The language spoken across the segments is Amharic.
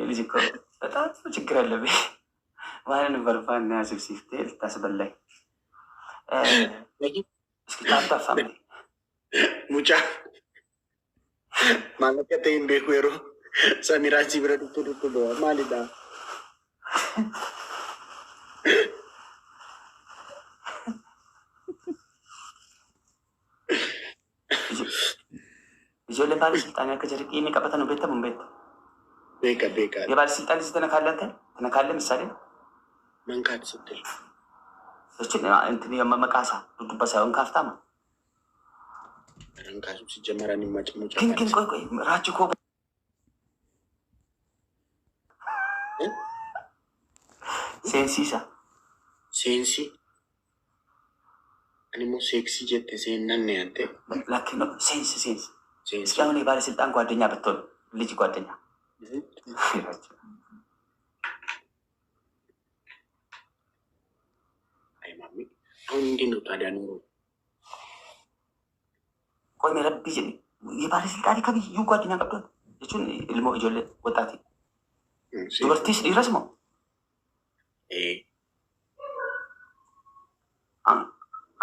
ልጅ እኮ በጣም ችግር አለብኝ። ማንን በርፋና ያስብሲፍቴ ልታስበላኝ እስኪ ታታፋ ሙጫ ማለቀተይን ቤኩሮ ሰሚራሲ ብረዱቱ ማሊዳ ijoollee baalesilxaanii akka jedhe inni qabatan beektamu hin beektu. beeka የባለስልጣን ልጅ ተነካለ ምሳሌ መንካት ስትል እችን እንትን የመመቃሳ ዱዱባ ሳይሆን ካፍታማ ረንካሱ ሲጀመራን ይማጭሙጫ ግን ቆይ ራች እኮ ሴንሲ እኔሞ ሴክሲ ጀት ሴናን ያንተ ላኪ ነው ሴንስ እስኪ አሁን የባለስልጣን ጓደኛ ብትሆን ልጅ ጓደኛ አይ ማሚ አሁን እንዴት ነው ታዲያ ኑሮ? ቆይ ረቢ የባለስልጣን ከብዩ ጓደኛ ቀብቷል እቹን ilሞ ijoollee ወጣት dubartiis dhiiras moo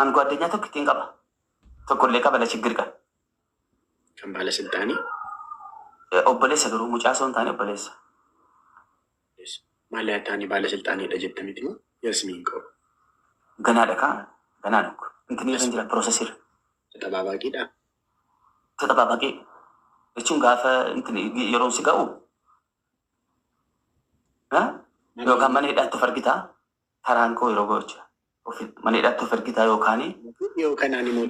an ጓደኛ tokkittiin qaba tokkollee qaba la ችግር ቀን kan ባለስልጣኒ obboleessa garuu mucaa osoo hin taane obboleessa ማለታኒ ባለስልጣኒ ደጀተሚት ነው የስሚን ቀው ገናደካ ገናደኩ እንትን ይረንጅላ ፕሮሰሰር ተጠባባቂ እቹን ጋፈ እንትን የሮን ሲጋው yookaan mana hidhaatti fargita taraan koo yeroo gocha mana hidhaatti fargita yookaan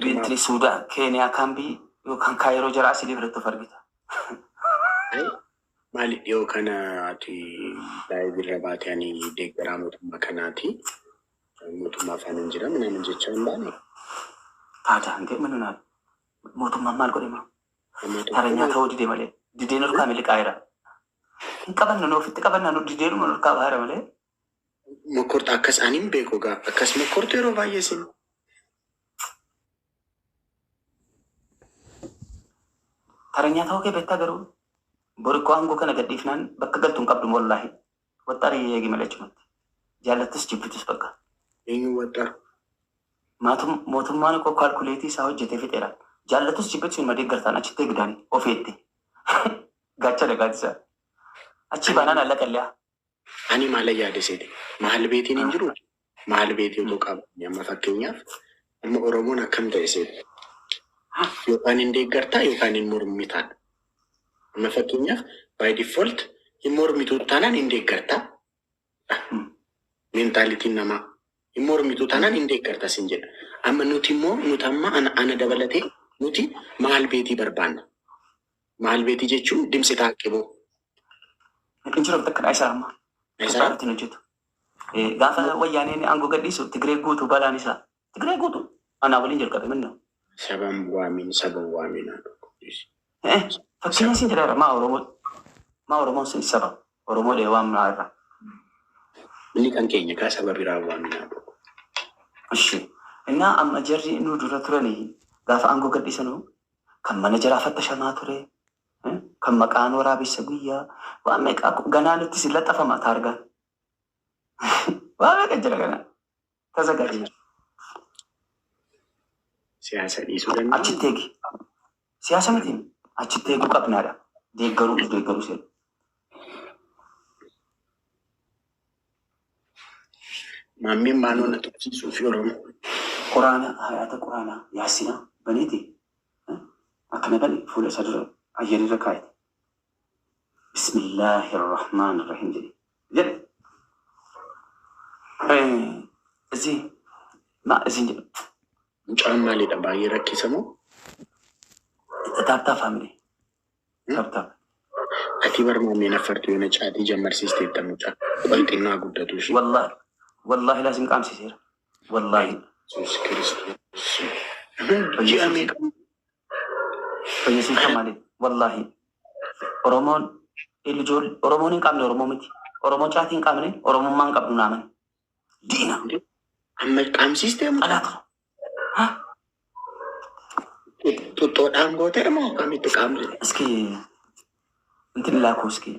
bintli Suudaan Keeniyaa kaambii yookaan Kaayiroo jara asii biratti fargita. Maali dhiyoo kanaati daa'ibirra baatanii deeggaraa mootummaa kanaati mootummaa afaan hin jira minaan jecha hin baane. Taata hangee manunaa mootummaan maal godhima? Taranyaa ta'uu didee malee dideen ol kaamee liqaa jira. Qabanna ofitti qabanna dideedhuma nurkaa baara malee. Mokkorta akkas anin beeku gaa akkas mokkorta yeroo baay'ee sin. Taranyaa ta'uu kee beektaa garuu borikkoo aangoo kana gadhiifnaan bakka galtuun qabdu wallaahi waxxarii eegi malee achumatti jaallattis jibbitus bakka. Eenyu waxxaru? Mootummaan koo kaalkuleetii isaa hojjetee fixeera. Jaallattus jibbitus hin madeeggartaan achitti eegdaani ofeette gacha dhagaatisaa. Achi baanaan allaqallee. Ani maal yaada seete maal beetiin hin jiru maal beetii yoo qabu amma fakkeenyaaf amma Oromoon akkam ta'e seete yookaan hin deeggartaa yookaan hin mormitaa amma fakkeenyaaf by default hin mormituu taanaan hin deeggartaa mentaalitiin namaa hin mormituu taanaan hin deeggartaa sin jedha amma nuti immoo nuti amma ana dabalatee nuti maal beetii barbaanna maal beetii jechuun dimsi taaqqiboo. Injiro takkan aisaama. Aisaama hojjetu. Gaafa wayyaaneen aangoo gadhiisu Tigree guutuu balaan isaa. Tigree guutuu anaa waliin jalqabe minna. Saban waamin. Fakkiin isin jedhara maa Oromoon sin saba. Oromoodhee waamnaa irraa. Inni kan keenya kaa saba biraa waaminaa tokko. Ishi. Innaa amma jarri nu dura turanii gaafa aangoo gadhiisanuu kan mana jalaa fattashamaa ture. Kan maqaan waraabessa guyyaa waan meeqa ganaanitti si laxafama taargaan. Waan meeqa jira ganaa tasagaajila. Siyaasa dhiisuu danda'a. Achitti eegi. Siyaasa miti achitti eeguu qabnaadha. Deeggaruu seera. Maammiin maaloo na tuqsiisuu fi Oromoo. Quraana hayaata quraanaa yaasinaa baneeti. Akkana bane fuula isa dura. Ayyari rakaayet. Bismillahirrahmanirrahim jedhe. Isin jedhu. Mucaan maalidha baay'ee rakkisa moo? Taaptaa faamilii. Taaptaa. Ati barmaameen affartuu yoo na caatii jammarsiisteetta mucaa. Balxinnaa guddatu ishee. Wallaahi laasim qaamsiseera. Wallaahi. Yesuus Kiristoos. Ji'a meeqa? Fayyisuun kan maaliidha? Wallaahi. Oromoon hin qabne Oromoo miti. Oromoon caatii hin qabne Oromummaan qabdu naaman. Diina. Amma qaamsiistee mucaa? Alaatu. Tuttoodhaan gooteera moo akkamitti qaamsi? Iski intin laakuu iski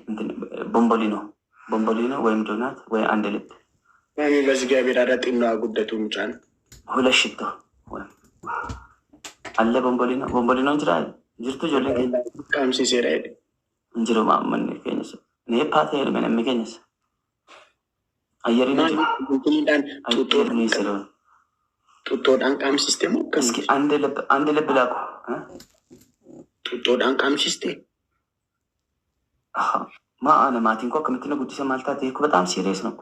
ቦምቦሊኖ ወይም ዶናት ወይ አንድ ልብ ማሚ በእግዚአብሔር አዳጢና ጉደቱ ምጫን ሁለት ሽቶ አለ ቦምቦሊኖ ጅርቱ ጆሌ ቃምሲ ሴራ እንጅሩ ማመን ከኝስ ኔፓት ሄር ምን የሚገኝስ አየሪን ጡጦዳን ቃም ሲስቴሙ እስኪ አንድ ልብ ላኩ ጡጦዳን ቃም ሲስቴም ማአነ ማቲንኮ ከምትነ ጉዲሰ ማልታት ይሄ በጣም ሲሪየስ ነው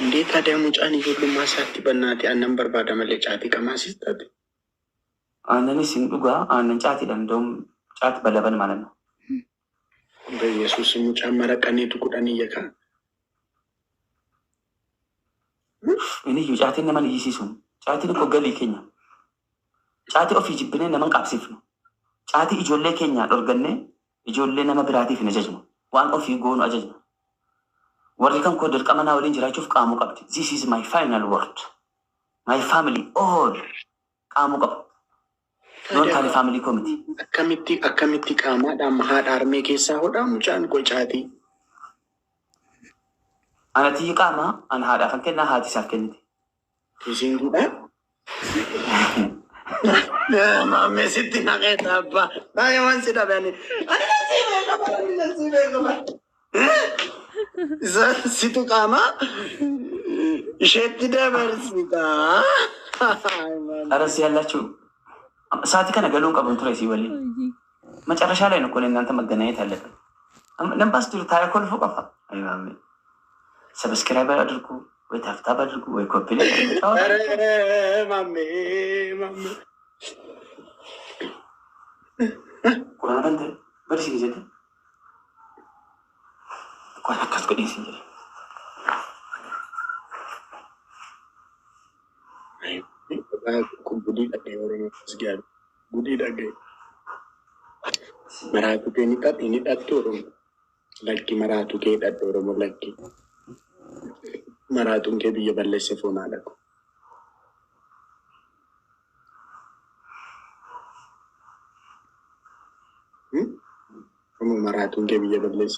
እንዴት ታዲያ ሙጫን ይሁሉ ማሳቲ በእናቴ አነን በርባዳ መለጫቲ ከማሲስታት አነኒ ሲንዱጋ አነን ጫት ይላል እንደውም ጫት በለበን ማለት ነው በኢየሱስ ሙጫ መረቀኔቱ ቁዳን እየካ እኔ ጫቴን ነማን ይሲሱን ጫቴን እኮ ገል ይከኛ ጫቴ ኦፊ ጅብኔ ነማን ቃብሲፍ ነው ጫቴ ኢጆሌ ኬኛ ዶርገኔ ኢጆሌ ነማ ብራቲፍ ነጀጅ ነው ዋን ኦፊ ጎኑ አጀጅ ነው ወሪካን ኮ ድርቀመና ወሊን ጅራቹፍ ቃሙ ቀብት ዚስ ኢዝ ማይ ፋይናል ወርድ ማይ ፋሚሊ ኦል ቃሙ ቀብት ዶን ካሊ ፋሚሊ ኮሚቲ አከሚቲ ቃማ ዳም ሃድ አርሜ ኬሳ ሆዳ ሙጫን ቆጫቲ አነቲ ቃማ አን ሃዳ ፈንከና ሃቲ ሳፍከንቲ ሲንጉዳ ማሜ ሲቲና ቀጣባ አይ ዋንስ ዳባኒ ሲቱ ቃማ ሸት ደበርሲታ አረስ ያላችሁ ሳቲ ከነገሉን ቀብን ትሬሲ ወሊ መጨረሻ ላይ ነው እኮ እናንተ መገናኘት አለብን ለምባስ ድሩ ታይኮል ፎቀፋ አይማሜ ሰብስክራይብ አድርጉ ወይ ታፍታብ አድርጉ ወይ ኮፒ ላይ ማሜ ቁራን አንተ በርሲ ይዘት ቆይ አካስቆዲን ሲንጀ ኩቡዲ ዳገ ወረነ ስጊያል ጉዲ ዳገ መራቱ ከኒጣት ኒጣት ወረነ ለኪ መራቱ ከዳት ወረነ ለኪ መራቱን ከብየ በለሰ ፎና አለኩ መራቱን ከብየ በለሰ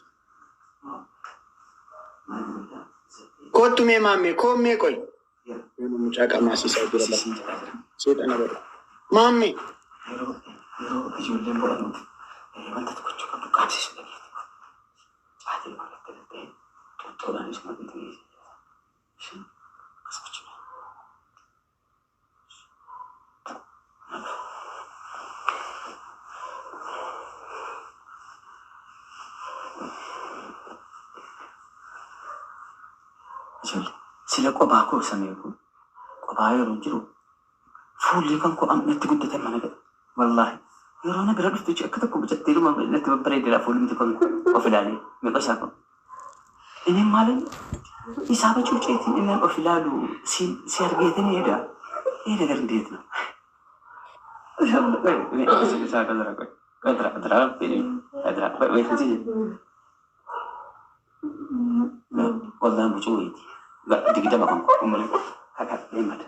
ኮቱሜ ማሜ ኮሜ ቆይ ሙጫቃ ማሲሳ ይደረላ ሰይጣን አበራ ማሜ sila qoba ko sameeku qoba yero jiru fulli kan ko am netti guddate managa wallahi yero na bira duftu akkata ko bajattiru ma netti babbare dira fulli mti kon ofilali me qasa ko ini malen isaba chucheti ina ofilalu si argeteni eda ነገር እንዴት ነው والله بجوي لا دي كده بقى امال هكذا ليمت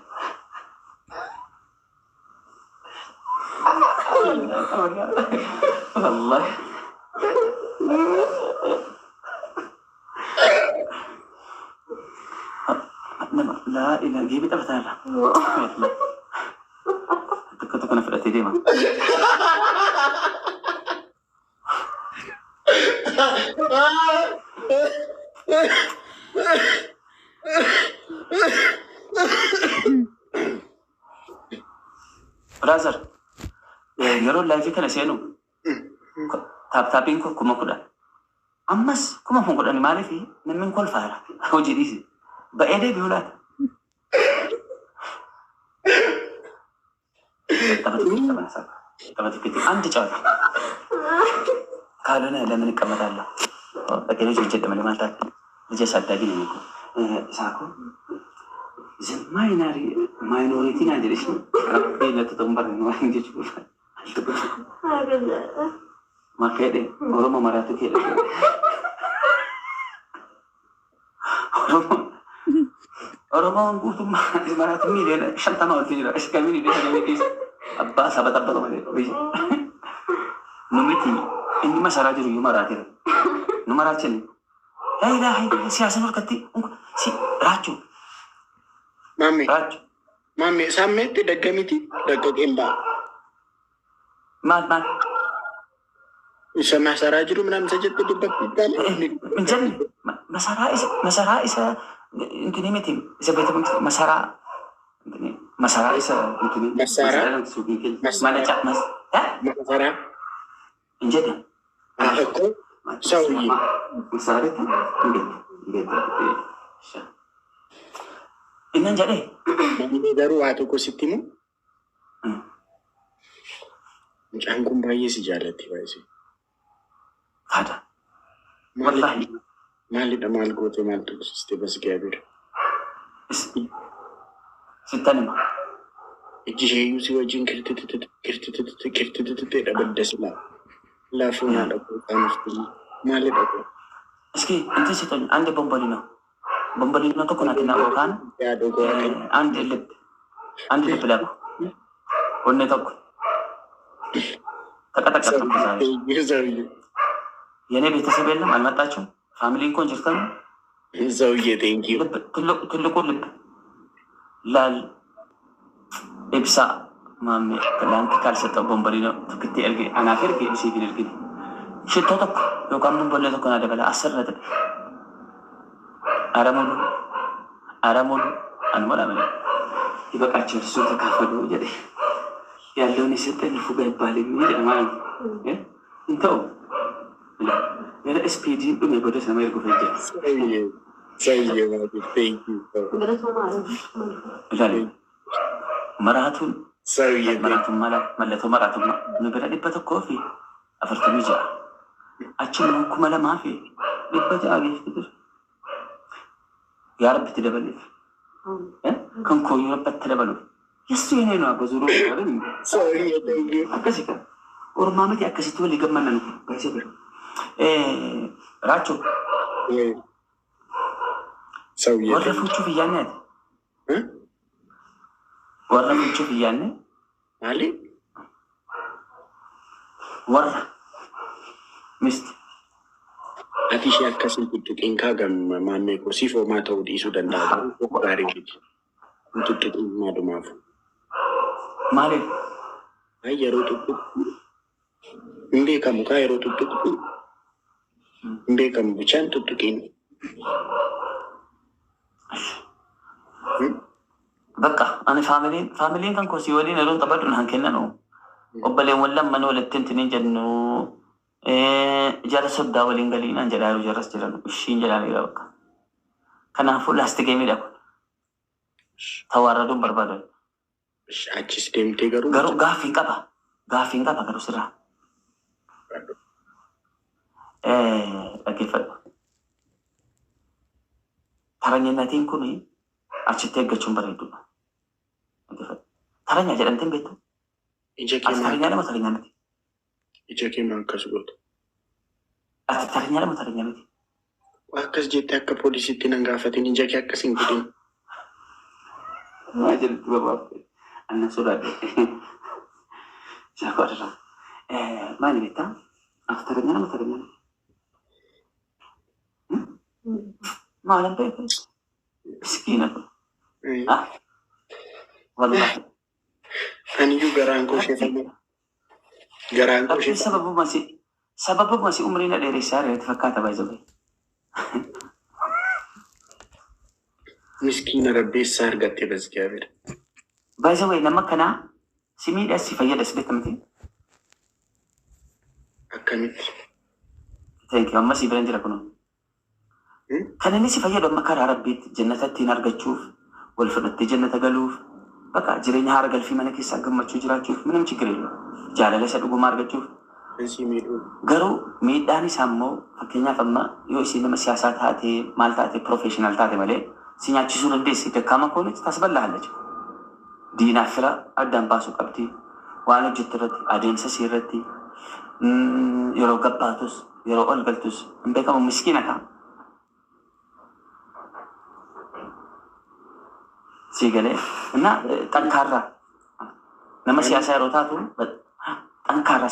والله لا اله جيبي تفتح تكتك انا في الاتيديما ብራዘር yeroo laayifii kana seenu taaptaapiin kuma kudhan ammas kuma kudhan maaliif namni kolfaara hojii dhiisi ba'ee deebi'uu laata taphatu anti ጨዋታ ካልሆነ ለምን እቀመጣለሁ በገሌ ጆጀደ መለ ማልታት ልጅ አሳዳጊ ነኝ እኮ ሳኮ ማይኖሪቲ ናጀለሽ ለተጠንበር ነው እንጂ ማከደ ኦሮሞ ማራቱ ከለ ኦሮሞ ጉቱ ማራቱ ሚሊዮን ሸንተማ ወልቲ ነው እስከ ሚሊዮን ነው አባ ሰበጠበጠ ማለት ነው ኑሚቲ إني ما سراجر يوم راتير نمراتين لا إله سياسة مركتي راجو مامي راجو مامي سامت دقمتي دقق إمبا ما يسمع سراجر من أمس جد دبك من جد مسارا إسا يمكن يمتي إذا بيتم مسارا إسا يمكن مسارا ما نجح مسارا من جد أكو سوي مسارا إنن جده مامي دارو هاتو كوسيتيمو مجانكم بايي سجالتي بايسي هذا والله مالي دمال قوتي مال تكسستي بس قابر ستانما الجيشيو سوى جين كرتتتت أبدا سلا لا فينا لأقول أنفتي مالي دقو اسكي انت ستون عندي بمبلينو تكون أتنا وكان يا دوغو عندي لب لابو وني تكون تكتك زوجي የኔ ቤተሰብ የለም አልመጣችሁም። ፋሚሊ እንኳን ጅርተን ዘውዬ ቴንኪዩ ትልቁ ልብ ላል ኢብሳ ማሜ ለአንተ ካልሰጠው ቦምበሪ ነው ትክቴ እርግ አናፈር ሲቪል እርግ ሽቶ ተኩ ዮቃም ቦምበለ ተኮና ደበላ አሰረተ አረሙሉ አንሞላ ማለት ይበቃቸው እሱ ተካፈሉ ጀደ ያለውን የሰጠን ፉጋ ይባል የሚል ማለት እንተው Era SPD tu me bodoh sama aku kerja. Saya mati, thank you. Lalu marathon. Saya marathon marathon. Nubera di pada kopi. Afarta mija. Acim aku malah maafi. Di pada agi itu. Yar betul dah balik. Kan kau yar betul dah balik. Yesu ini no aku zuru. Saya thank you. Apa sih kan? Orang mama dia kasih tu lagi mana nu? Baca ber. Racho. Sauye. Warra fuchu biyane. Warra fuchu biyane. Ali? Warra. Mist. Ati siya kasi tutukin ka gam mame ko si formato di isu dan daga ko dari bit. Tutukin ma dumafu. Mali. Ay yaro tutuk. Hindi kamu ka yaro tutuk. Hindi kamu bucan tutukin. በቃ አነ ፋሚሊን ከን ኮሲ ወሊ ነሩን ተበዱን ሀንከነ ነው ኦበሌ ወለም መኖ ለትንትን ጀኑ ጀረሰብ ዳወሊን ገሊና እንጀዳሩ ጀረስ ጀረኑ እሺ እንጀዳሩ ይበቃ ከናፉ ላስተገሚ ዳኩ ተዋረዱን በርባዶን አቺስ ደምቴ ገሩ ጋፊን ቀባ ገሩ ስራ አገፈ ተረኝነቴን ኩኒ አችቴ ገቹን በሬዱ ተረኛ ጀደንተን ቤቱ ተረኛ ደግሞ ተረኛነት ኢጀኬ ማንከስ ጎት ተረኛ ደግሞ ተረኛነት ዋከስ ጀቴ አከ ፖሊሲቲ ነንጋፈቲን ኢጀኬ አከስ እንግዲህ ማጀል ባባ እነሱ ዳደ ሻቆራ ማን ቤታ አፍተረኛ ደግሞ ተረኛነት ማለም ቤት ምስኪነት والله أنا جرانكو سبب ما سي عمرنا الرسالة يتفكرت بايزوي مسكين ربي صار قتي بس جابر بايزوي لما كنا سميد أسي فيا أسبت متى أكمل thank you أما سي برنجر أكونو كان نسي فيا لما كان ربيت جنة تينار جتشوف والفرد جنة قالوف بقى جريني هارجل في منك يساقم ما تشجرا تشوف منهم تجريله جاله لسه تقول مارجل تشوف قالوا ميداني سامو فكينيا فما يوسي لما سياسات هاتي مال تاتي بروفيشنال تاتي مالي سينيا تشوفون الديسي تكاما كوني تسبب لها لجو دينا فرا أدم باسو كبتي وانا جترتي أدين سسيرتي يرو قباتوس يرو ألقلتوس مبكا مسكينة كام ሲገለ እና ጠንካራ ለማ ሲያሳ ሮታቱ ጠንካራ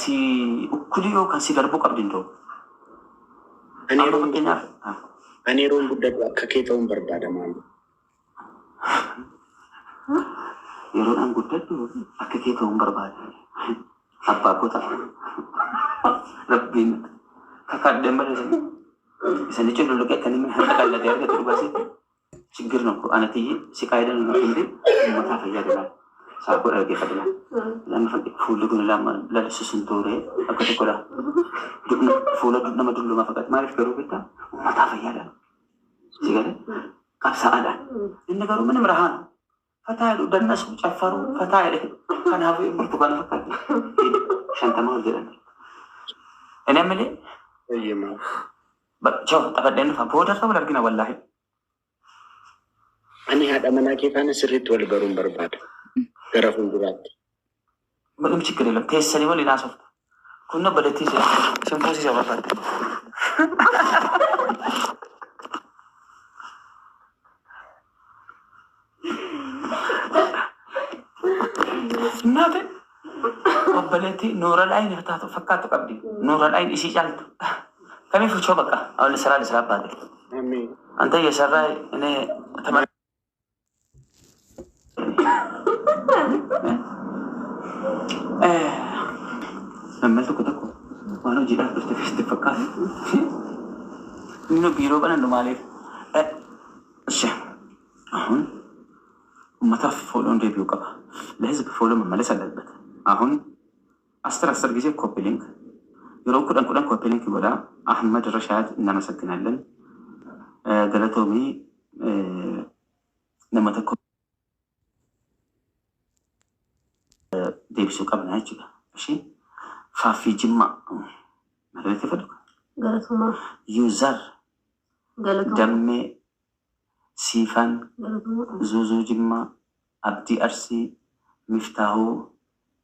እኩልዮ ከን ሲደርቡ ቀብድ እንደው እኔ ሮን ጉዳይ ከኬተውን በርባደማ የሮን ጉዳይ ከኬተውን በርባደ አባኮታ ረቢን ከካደመረ ሰንጭ ሉቀ ከነምን ሀጠቃለ ያርገ ጥሩባሴ ችግር ነው አነትዬ ሲቃይደን ነው እንዴ ሞታ ፈያደላል ሳቆ ረገ ፈድላ ለምን ፉልጉን ለልስ ስንቶሬ አከተቆላ ፉለ ዱና መድሉ ማፈቀት ማለት ገሩበታ ሞታ ፈያደላል ሲገለ ቀብሳአዳ እንደገሩ ምንም ረሃ ነው ፈታሉ ደነሱ ጨፈሩ ፈታለ ከናቡ ብርቱካን ፈቀት ሸንተማ ወደረን እኔ ምን እየማ በቻው ተፈደን ፈቦደር ተብለ ግን ወላሂ እኔ ያዳመና ኬታን ስሪት ወልበሩን በርባደ ገረፉን ዱራት ምንም ችግር የለም ተሰኒ ወል ላሶፍት ኩነ በለቲ ሲምፖሲ ዘባባት እናቴ በለቲ ኖረ ላይ ነፍታቱ ፈካቱ ቀብዲ ኖረ ላይ እሺ ጫልቱ ከሚፍቾ በቃ አሁን ለስራ አባቴ አሜን አንተ እየሰራ እኔ ተማሪ መመልቱ ከተኮ ዋናው ጂዳፍ በስተፊት ተፈካት ምኑ ቢሮ በነን ማለት እሺ አሁን መታፍ ፎሎ እንደቢው ቀባ ለህዝብ ፎሎ መመለስ አለበት አሁን 10 ጊዜ ኮፒ ሊንክ የሮኩ ደንኩ ኮፒ ሊንክ ይወዳ አህመድ ረሻድ እናመሰግናለን ገለቶሚ ለመተኮ ዴብሱ ቀብና ይችላል እሺ ፋፊ ጅማ ማለት ይፈልግ ገለቶማ ዩዘር ገለቶማ ደሜ ሲፋን ዙዙ ጅማ አብዲ አርሲ ሚፍታሁ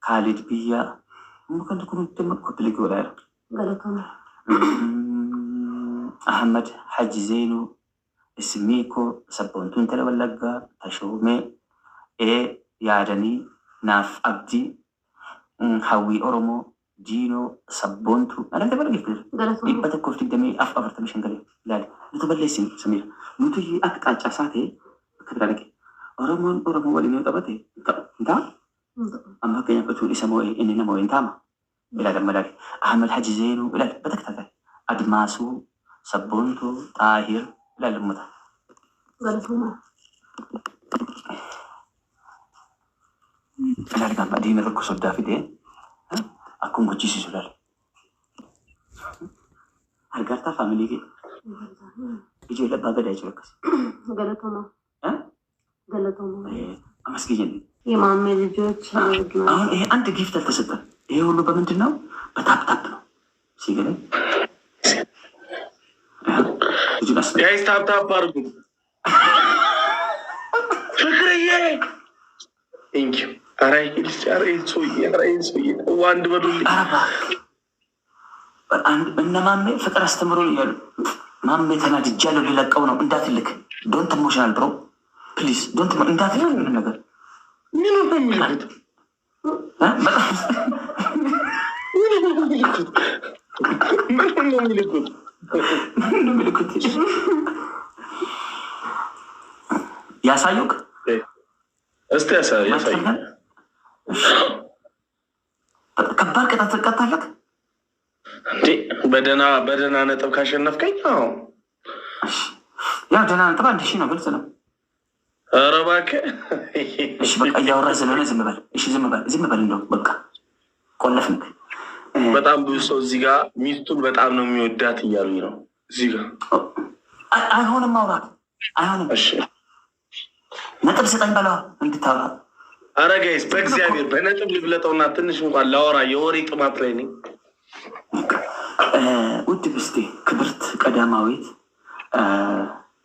ካሊድ ቢያ ممكن تكون تمك بليك ولا ገለቶማ أحمد حج زينو اسميكو سبونتون تلا ولقا تشومي يارني ناف أبدي حوي أورمو جينو سبونتو أنا كده بلقي كده ገለቶማ يبقى كوفتي دمي أفرت مش هنقلي لا نتبلي سمير نتو يي أكتر جساتي كده لك أورمو ولي نتبتي انت أما كان يقول اسمه إننا مو إنتاما إلى الملاك أحمد حج زينو إلى بتكتب أدماسو سبونتو طاهر إلى المدى ገለቶማ إلى الكام بعدين نركز الدافدين أكون بجيسي سلال هرقرتا فاميلي كي يجي لبا قد يجي لكس ገለቶማ ገለቶማ أمسكي جني የማሜ ልጆች አሁን ይሄ አንድ ጊፍት አልተሰጠም ይሄ ሁሉ በምንድን ነው በታፕታፕ ነው ሲገለ ጋይስ ታፕታፕ አርጉ ፍቅርዬ ቴንክ ዩ አራይ ሶይ ዋንድ በዱልኝ አረባ አንድ እነማሜ ፍቅር አስተምሩን እያሉ ማሜ ተናድጃለሁ ሊለቀው ነው እንዳትልክ ዶንት ኢሞሽናል ብሮ ፕሊዝ ዶንት እንዳትልክ ምን ነገር ምን ነው የሚልኩት ምን ነው የሚልኩት ያሳዩክ እስቲ ያሳይ ከባድ ቅጣት ትቀጣለህ እንዴ በደና ነጥብ ካሸነፍከኝ አዎ ያው ደና ነጥብ 1000 ነው ግልጽ ነው ኧረ እባክህ እሺ በቃ እያወራህ ስለሆነ ዝም በል እሺ ዝም በል እንደው በቃ ቆለፍንክ በጣም ብዙ ሰው እዚህ ጋር ሚስቱን በጣም ነው የሚወዳት እያሉኝ ነው እዚህ ጋር አይሆንም ማውራት አይሆንም እሺ ነጥብ ስጠኝ በለው እንድታወራ ኧረ ጋይስ በእግዚአብሔር በነጥብ ልብለጠውና ትንሽ እንኳን ላወራ የወሬ ጥማት ላይ ነኝ ውድ ብስቴ ክብርት ቀዳማዊት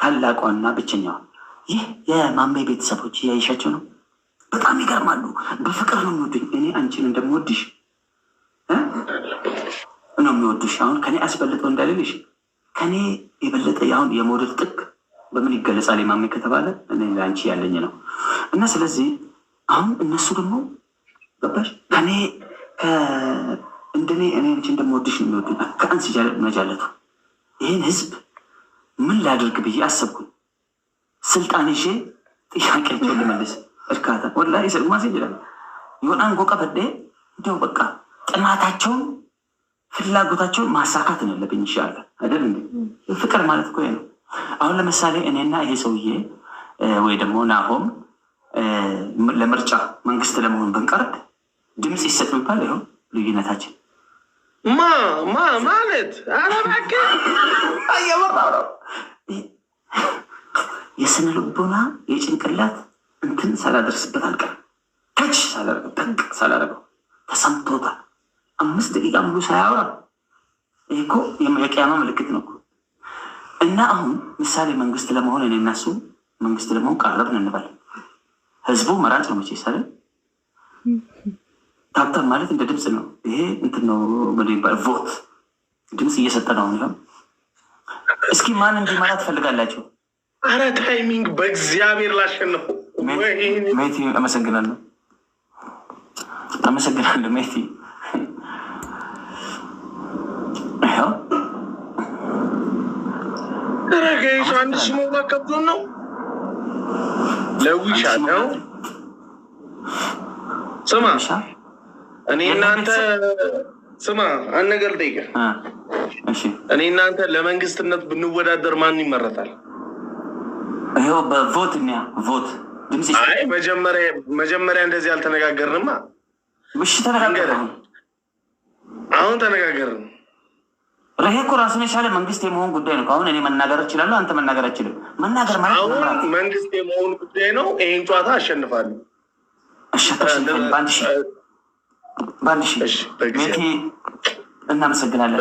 ታላቋና ብቸኛዋ ይህ የማሜ ቤተሰቦች ያይሻቸው ነው በጣም ይገርማሉ በፍቅር ነው የሚወዱኝ እኔ አንቺን እንደምወድሽ ነው የሚወዱሽ አሁን ከኔ አስበልጠው እንዳልልሽ ከኔ የበለጠ አሁን የመውደድ ጥግ በምን ይገለጻል ማሜ ከተባለ እኔ ለአንቺ ያለኝ ነው እና ስለዚህ አሁን እነሱ ደግሞ ገባሽ ከኔ እንደኔ እኔ አንቺ እንደምወድሽ ነው የሚወዱ ከአንስ መጃለቱ ይህን ህዝብ ምን ላድርግ ብዬ አሰብኩኝ። ስልጣን ይዤ ጥያቄያቸውን ልመልስ እርካታ ወላሂ ሰግማሴ ይችላል የሆነ አንጎቀ በደ እንዲያው በቃ ጥማታቸውን ፍላጎታቸውን ማሳካት ነው ያለብኝ። ይሻላል አይደል እንዴ? ፍቅር ማለት እኮ ነው። አሁን ለምሳሌ እኔና ይሄ ሰውዬ ወይ ደግሞ ናሆም ለምርጫ መንግስት ለመሆን ብንቀርብ ድምፅ ይሰጥ የሚባል ይኸው ልዩነታችን ማለት አረባክ አየመራው ነው። የስነ ልቦና የጭንቅላት እንትን ሳላደርስበት አልቀርም። ተች ሳላደርገው ተሰምቶታል። 5 ደቂቃ ሙሉ ሳያወራ ይህ እኮ የቅያማ ምልክት ነው። እና አሁን ምሳሌ መንግስት ለመሆን እኔ እና እሱ መንግስት ለመሆን ቀረብን እንበል። ህዝቡ መራጭ ነው መቼ ሳለ ታብታብ ማለት እንደ ድምፅ ነው። ይሄ እንትን ነው ይባል ቮት ድምፅ እየሰጠ ነው። ይሆን እስኪ ማን እንዲመራ ትፈልጋላችሁ? አረ ታይሚንግ በእግዚአብሔር ላሸነፉ ሜቲ አመሰግናለሁ ሜቲ። ይኸው ረገይሱ አንድ ስሙ ማከብዶ ነው ለዊሻ ነው። ስማ እኔ እናንተ ስማ አንድ ነገር ልጠይቅህ። እኔ እናንተ ለመንግስትነት ብንወዳደር ማን ይመረጣል? ይኸው በቮት ቮት ድምፅ። አይ መጀመሪያ እንደዚህ አልተነጋገርንማ። እሺ ተነጋገርን። አሁን ተነጋገርን። ይሄ እኮ ራሱን የቻለ መንግስት የመሆን ጉዳይ ነው። አሁን እኔ መናገር እችላለሁ፣ አንተ መናገር አችልም። መናገር ማለት አሁን መንግስት የመሆን ጉዳይ ነው። ይሄን ጨዋታ አሸንፋለሁ። በአንድ ሺህ ሜቲ እናመሰግናለን።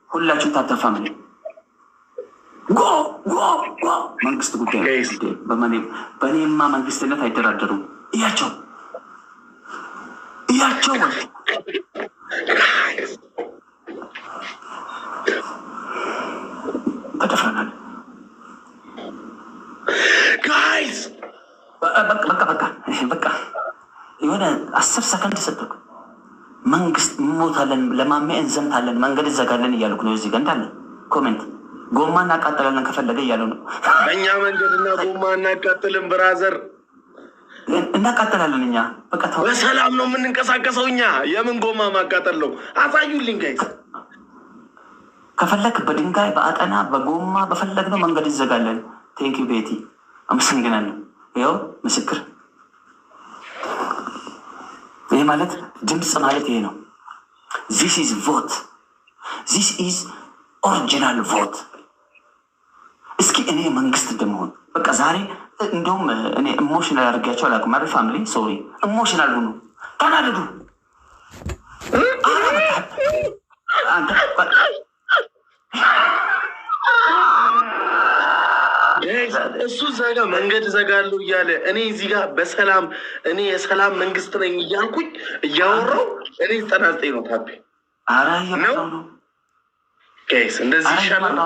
ሁላችሁም ታተፋምን መንግስት ጉዳይ በእኔማ መንግስትነት አይደራደሩም። እያቸው ተደፍረናል። ጋይስ በቃ የሆነ 10 ሰከንድ ሰጠኩ። መንግስት እንሞታለን፣ ለማሜ እንዘምታለን፣ መንገድ እዘጋለን እያልኩ ነው። እዚህ ጋር እንዳለ ኮሜንት ጎማ እናቃጥላለን ከፈለገ እያሉ ነው። እኛ መንገድና ጎማ እናቃጥልን ብራዘር፣ እናቃጥላለን እኛ በቃ በሰላም ነው የምንንቀሳቀሰው። እኛ የምን ጎማ ማቃጠል ነው? አሳዩልኝ ጋይስ። ከፈለክ በድንጋይ በአጠና በጎማ በፈለግነው መንገድ ይዘጋለን። ቴንኪው ቤቲ አመሰግናለሁ። ይኸው ምስክር። ይሄ ማለት ድምፅ ማለት ይሄ ነው። ዚስ ኢዝ ቮት፣ ዚስ ኢዝ ኦሪጂናል ቮት። እስኪ እኔ መንግስት እንደመሆን በቃ ዛሬ እንደውም እኔ ኢሞሽናል አድርጊያቸው አላውቅም። ማለት ፋሚሊ ሶሪ፣ ኢሞሽናል ሁኑ፣ ተናደዱ። እሱ ዘጋ መንገድ ዘጋለሁ እያለ እኔ እዚህ ጋር በሰላም እኔ የሰላም መንግስት ነኝ እያልኩኝ እያወራው እኔ 99 ነው ታቤ ነው ጋይስ። እንደዚህ ይሻላል።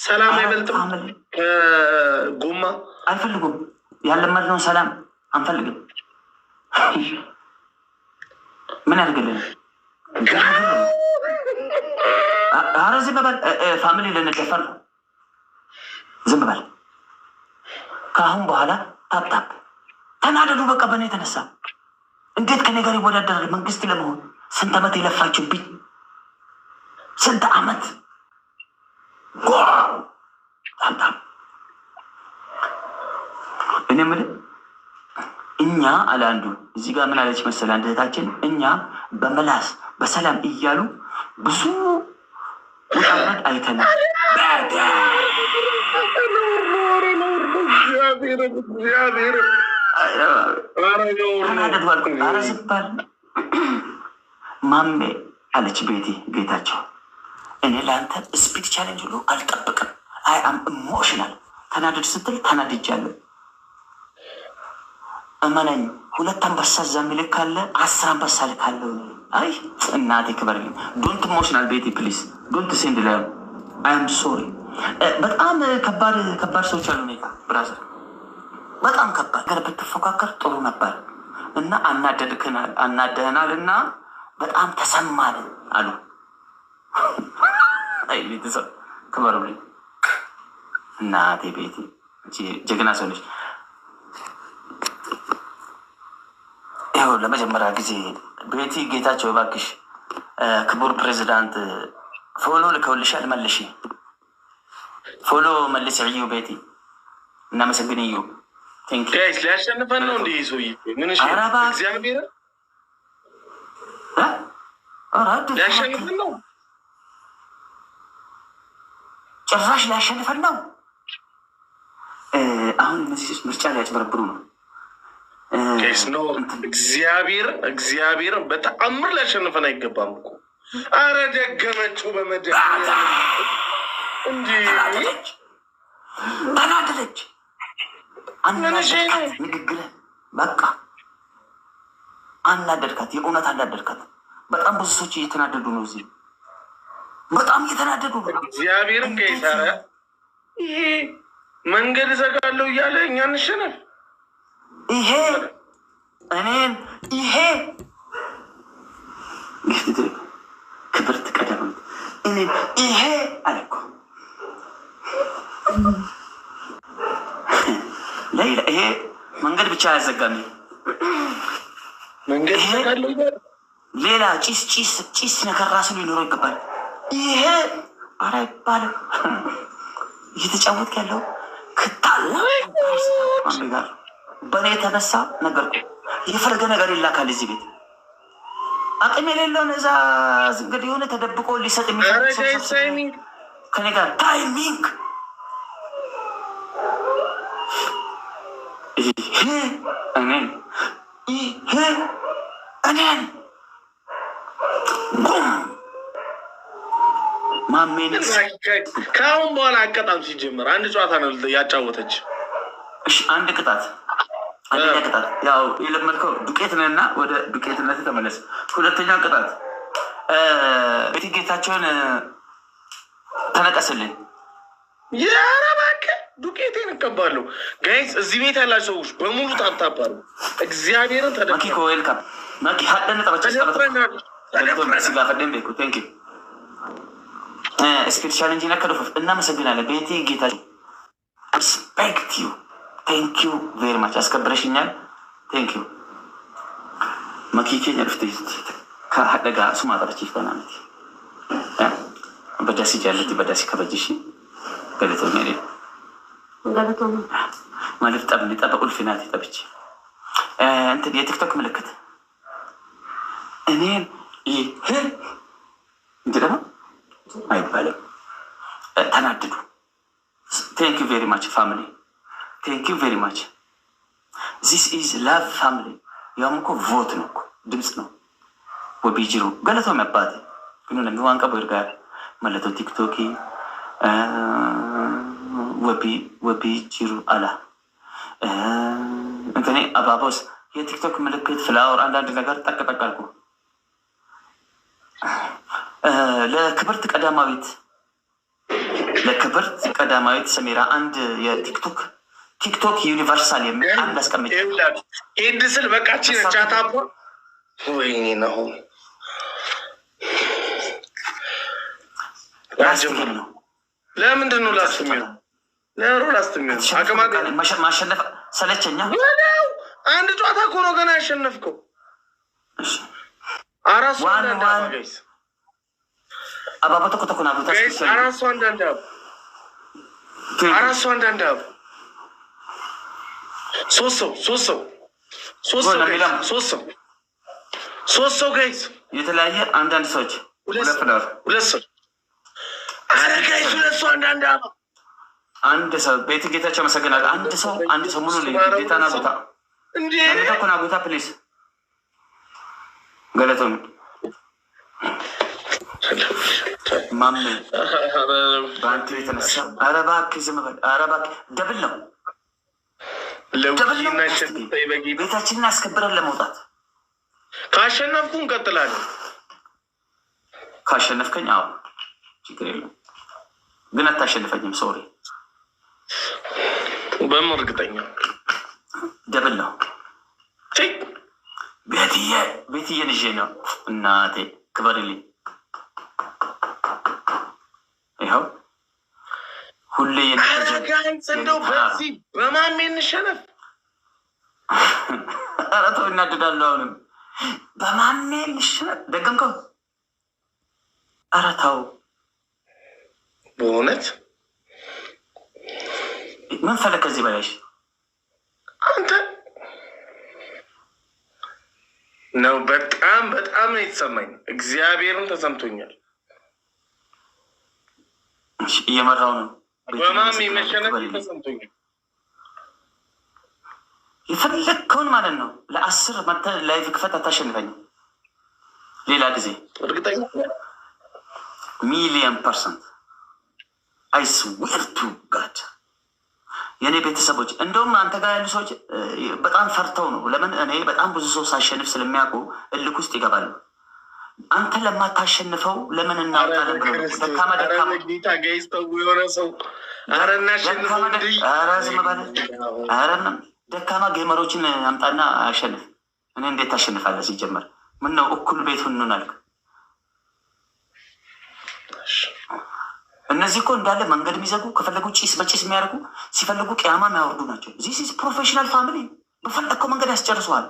ሰላም አይበልጥም ከጎማ። አይፈልጉም። ያለመድነውን ሰላም አንፈልግም። ምን ያደርግልን? ኧረ ዝም በል ፋሚሊ፣ ልንደፈር ነው። ዝም በል። ከአሁን በኋላ ታፕታፕ ተናደዱ። በቃ በእኔ የተነሳ እንዴት ከኔ ጋር ይወዳደራል? መንግስት ለመሆን ስንት ዓመት የለፋችሁብኝ፣ ስንት ዓመት ታፕታፕ። እኔ የምልህ እኛ አለ አንዱ እዚህ ጋር ምን አለች መሰለህ አንድ እህታችን፣ እኛ በመላስ በሰላም እያሉ ብዙ ውጣውረድ አይተናል። ኧረ ዝባል ማሜ አለች ቤቲ ጌታቸው። እኔ ለአንተ ስፒድ ቻሌንጅ ሁሉ አልጠብቅም። አይ አም ኢሞሽናል። ተናደድ ስትል ተናድጃለሁ። እመነኝ። 2 አንበሳ እዛ የሚልክ ካለ 10 አንበሳ ልካለሁ። አይ እናቴ ክበርልኝ። ዶንት ኢሞሽናል ቤቲ ፕሊዝ ዶንት ሴንድ ለ አይ አም ሶሪ። በጣም ከባድ ሰዎች አሉ። ኔ ብራዘር በጣም ከባድ ገር ብትፎካከር ጥሩ ነበር እና አናደህናል እና በጣም ተሰማን አሉ። አይ ቤተሰብ ክበሩልኝ። እናቴ ቤቴ ጀግና ሰው ነች። ይኸው ለመጀመሪያ ጊዜ ቤቲ ጌታቸው እባክሽ ክቡር ፕሬዚዳንት ፎሎ ልከውልሻል፣ መልሽ ፎሎ መልስ እዩ ቤቲ እናመሰግን እዩ። ጋይስ ሊያሸንፈን ነው እንዲህ ሰውዬ ምን እሺ እግዚአብሔር ሊያሸንፈን ነው፣ ጭራሽ ሊያሸንፈን ነው። አሁን እነዚህ ምርጫ ሊያጭበረብሩ ነው። ጋይስ ነው እግዚአብሔር በተአምር ሊያሸንፈን አይገባም እኮ። አረ ደገመችው በመደገም እንጂ ተናደደች። አናደድካት፣ ንግግርህ በቃ አናደድካት፣ የእውነት አናደድካት። በጣም ብዙ ሰዎች እየተናደዱ ነው፣ እዚህ በጣም እየተናደዱ ነው። እግዚአብሔርን ጋይስ አረ ይሄ መንገድ እዘጋለሁ እያለ እኛ እንሸነፍ። ይሄ እኔን ይሄ ክብርት ቀዳማዊት እኔን ይሄ አለ እኮ ሌላ ይሄ መንገድ ብቻ አያዘጋም። መንገድ እዘጋለሁ ሌላ ጭስ ነገር ራሱ ሊኖረው ይገባል። ይሄ አረ ይባልም እየተጫወትክ ያለው ክታለ ጋር በእኔ የተነሳ ነገርኩ። የፈለገ ነገር ይላካል እዚህ ቤት አቅም የሌለውን እዛ እንግዲህ የሆነ ተደብቆ ሊሰጥ ታይሚንግ ከኔ ጋር ታይሚንግ እኔን ማሜን ከአሁን በኋላ አቀጣም ሲጀምር አንድ ጨዋታ ነው ያጫወተች። እሺ አንድ ቅጣት፣ አንደኛ ቅጣት ያው የለመድከው ዱቄት ነህና ወደ ዱቄትነት ተመለስ። ሁለተኛ ቅጣት ቤቲ ጌታቸውን ተነቀስልኝ። ኧረ እባክህ ዱቄቴን እቀባለሁ። ጋይስ እዚህ ቤት ያላቸው ሰዎች በሙሉ ታብታባሉ። እግዚአብሔርን መኪኮ ዌልካም መኪ ሀደን ጠበችስጋፈደን ቤኩ ቴንክ ዩ ስፒድ ቻሌንጅ ነከደፉ። እናመሰግናለን ቤቲ ጌታቸው ሪስፔክት ዩ ቴንክ ዩ ቬሪ ማች አስከብረሽኛል። ቴንክ ዩ መኪኬኛ ርፍት ከሀደጋ ሱማ ጠረች ይፍተናነት በዳሲ ጃለት በዳሲ ከበጅሽ ገለቶ ሜሪ ማለት ጠብ ሊጠበ ኡልፊናት ጠብች እንትን የቲክቶክ ምልክት እኔን ይህ እንጂ ደግሞ አይባልም። ተናድዱ። ቴንክ ዩ ቬሪ ማች ፋሚሊ ቴንክ ዩ ቬሪ ማች ዚስ ኢዝ ላቭ ፋሚሊ። ያውም እኮ ቮት ነው እኮ ድምፅ ነው። ወቢጅሩ ገለቶ መባት ግን ነሚዋንቀ ቦርጋ መለቶ ቲክቶኪ ወቢጅሩ አላ እንትኔ አባቦስ የቲክቶክ ምልክት ፍላወር አንዳንድ ነገር ጠቅጠቃልኩ። ለክብርት ቀዳማዊት ሰሜራ አንድ የቲክቶክ ዩኒቨርሳል የሚል አንድ አስቀምጭ። ይህን ስል በቃችን ቻታፖ ወይኔ ነው ላስትሚል ነው። ለምንድን ነው ላስትሚል? ለሮ ላስትሚል ማሸነፍ ሰለቸኛ። አንድ ጨዋታ እኮ ነው ገና ያሸነፍከው። አራሱ አባባቶ ኮተኮና አራሱ አንዳንድ ሶስት ሰው ጋይስ የተለያየ አንዳንድ ሰዎች ሁለት ሰው አረ ጋይስ ሁለት ሰው አንድ ሰው ቤት ጌታቸው መሰገናል። አንድ ሰው ሙሉ ጌታና ቦታ ኮና ቦታ ፕሊስ ገለቶም ማሜ በአንተ የተነሳ ኧረ እባክህ ዝም በል። ኧረ እባክህ ደብል ነው ቤታችንን አስከብረን ለመውጣት። ካሸነፍኩ እንቀጥላለን። ካሸነፍከኝ አዎ ችግር የለም፣ ግን አታሸንፈኝም። ሶሪ በምን እርግጠኛ? ደብል ነው ቤትዬ ልጄ ነው እናቴ ክበርልኝ። ይኸው ሁሌ ጋይስ እንደው በዚህ በማሜ እንሸነፍ። ኧረ ተው እናድዳለሁ። አሁንም በማሜ እንሸነፍ ደገምከው። ኧረ ተው በእውነት ምን ፈለግ ከዚህ በላይሽ አንተ ነው። በጣም በጣም ነው የተሰማኝ። እግዚአብሔርን ተሰምቶኛል። እየመራው ነው። በማሜ መሸነፍ ተሰምቶኛል። የፈለግከውን ማለት ነው። ለ10 መተህ ላይቭ ክፈት አታሸንፈኝም። ሌላ ጊዜ እርግጠኛ 1,000,000% አይ ስዌር ቱ ጋድ። የእኔ ቤተሰቦች እንደውም አንተ ጋር ያሉ ሰዎች በጣም ፈርተው ነው። ለምን እኔ በጣም ብዙ ሰው ሳሸንፍ ስለሚያውቁ እልክ ውስጥ ይገባሉ። አንተ ለማታሸንፈው ለምን እናወጣለን ብሎ ደካማ ጌታ ጋይስተው የሆነ ሰው ኧረ እናሸንፈው ደካማ ጌመሮችን አምጣና አሸንፍ። እኔ እንዴት ታሸንፋለህ? ሲጀመር ምን ነው እኩል ቤት ሁኑን አልክ። እነዚህ እኮ እንዳለ መንገድ የሚዘጉ ከፈለጉ ጭስ በጭስ የሚያደርጉ ሲፈልጉ ቅያማ የሚያወርዱ ናቸው። ዚስ ፕሮፌሽናል ፋሚሊ በፈለግከው መንገድ ያስጨርሰዋል።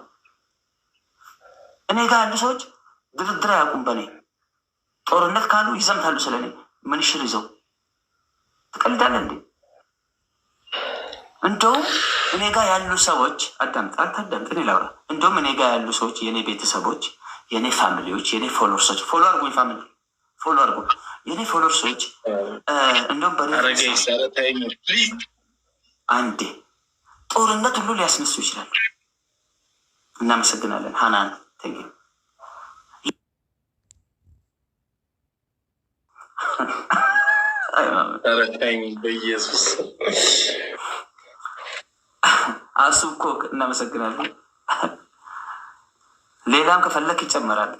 እኔ ጋር ያሉ ሰዎች ድርድር አያውቁም። በእኔ ጦርነት ካሉ ይዘምታሉ። ስለ እኔ ምንሽር ይዘው ትቀልዳለህ እንዴ? እንደውም እኔ ጋር ያሉ ሰዎች አታዳምጥ፣ እኔ ላውራ። እንደውም እኔ ጋር ያሉ ሰዎች የእኔ ቤተሰቦች፣ የእኔ ፋሚሊዎች፣ የእኔ ፎሎወርሶች ፎሎ አርጉኝ፣ ፋሚሊ ፎሎ አርጉ። የእኔ ፎሎወርሶች እንደውም አንዴ ጦርነት ሁሉ ሊያስነሱ ይችላል። እናመሰግናለን ሀናን ተንጌ በኢየሱስ አሱ እኮ እናመሰግናለን። ሌላም ከፈለክ ይጨመራል።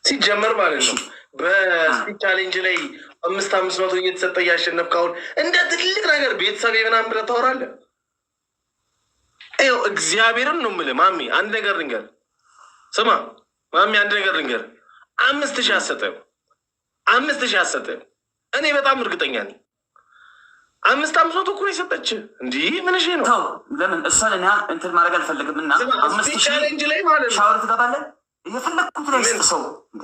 ሲጀመር ማለት ነው በስፒድ ቻሌንጅ ላይ 500 እየተሰጠ እያሸነፍክ አሁን እንደ ትልቅ ነገር ቤተሰብ ምናምን ብለህ ታወራለህ። ይኸው እግዚአብሔርን ነው የምልህ። ማሚ አንድ ነገር ልንገርህ፣ ስማ ማሚ አንድ ነገር ልንገርህ። 5,000 አሰጠው፣ 5,000 አሰጠው። እኔ በጣም እርግጠኛ ነኝ 500 እኮ የሰጠች እንዲህ ምን ሽ ነው? ለምን እሷን እኔ እንትን ማድረግ አልፈልግም እና 5,000 ቻሌንጅ ላይ ማለት ነው ሻወር ትገባለህ። የፈለግኩት ላይ ስጥ ሰው እንዴ